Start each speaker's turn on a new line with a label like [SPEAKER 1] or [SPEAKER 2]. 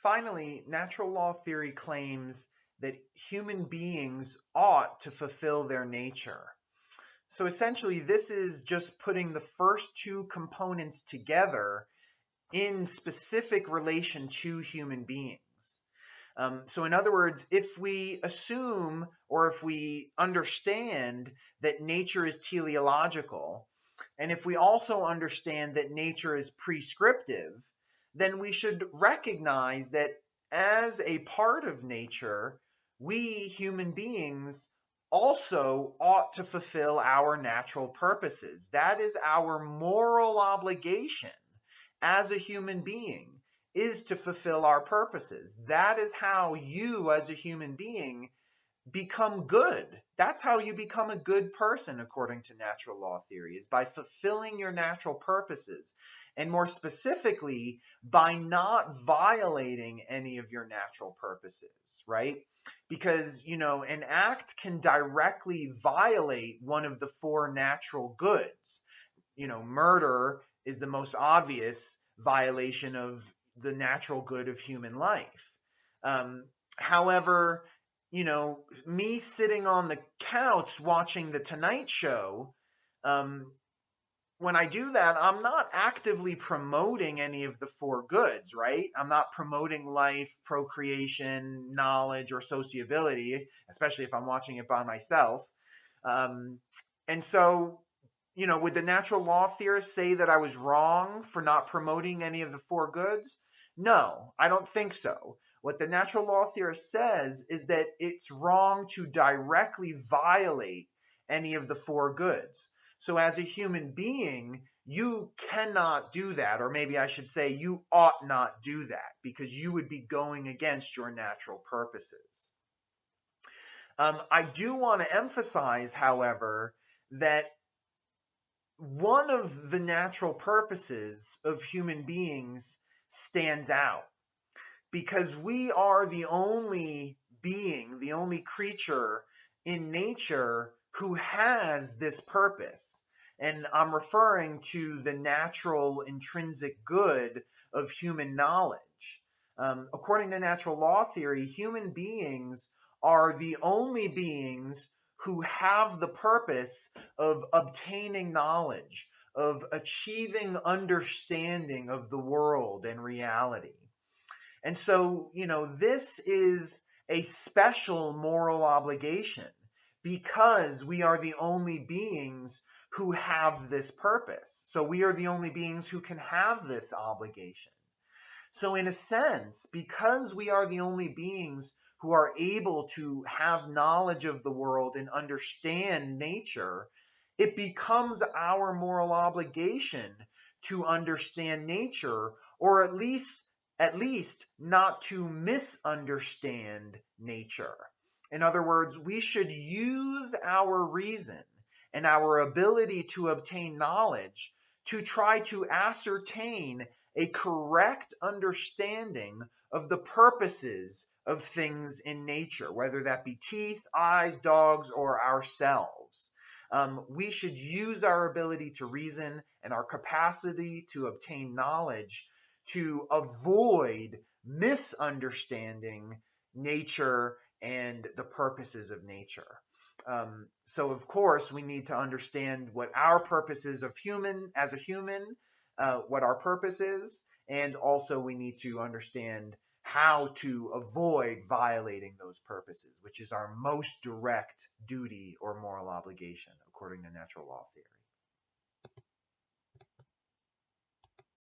[SPEAKER 1] Finally, natural law theory claims that human beings ought to fulfill their nature. So essentially, this is just putting the first two components together in specific relation to human beings. So in other words, if we assume or if we understand that nature is teleological, and if we also understand that nature is prescriptive, then we should recognize that as a part of nature, we human beings also ought to fulfill our natural purposes. That is our moral obligation as a human being, is to fulfill our purposes. That is how you, as a human being, become good. That's how you become a good person, according to natural law theory, is by fulfilling your natural purposes. And more specifically, by not violating any of your natural purposes, right? Because, an act can directly violate one of the four natural goods. Murder is the most obvious violation of the natural good of human life. However, me sitting on the couch watching The Tonight Show, when I do that, I'm not actively promoting any of the four goods, right? I'm not promoting life, procreation, knowledge, or sociability, especially if I'm watching it by myself. And so, would the natural law theorist say that I was wrong for not promoting any of the four goods? No, I don't think so. What the natural law theorist says is that it's wrong to directly violate any of the four goods. So as a human being, you cannot do that, or maybe I should say you ought not do that, because you would be going against your natural purposes. I do want to emphasize, however, that one of the natural purposes of human beings stands out, because we are the only being, the only creature in nature who has this purpose. And I'm referring to the natural intrinsic good of human knowledge. According to natural law theory, human beings are the only beings who have the purpose of obtaining knowledge, of achieving understanding of the world and reality. And so, this is a special moral obligation because we are the only beings who have this purpose. So we are the only beings who can have this obligation. So in a sense, because we are the only beings who are able to have knowledge of the world and understand nature, it becomes our moral obligation to understand nature, or at least not to misunderstand nature. In other words, we should use our reason and our ability to obtain knowledge to try to ascertain a correct understanding of the purposes of things in nature, whether that be teeth, eyes, dogs, or ourselves. We should use our ability to reason and our capacity to obtain knowledge to avoid misunderstanding nature and the purposes of nature. So of course, we need to understand what our purpose is as a human, what our purpose is, and also we need to understand how to avoid violating those purposes, which is our most direct duty or moral obligation, according to natural law theory.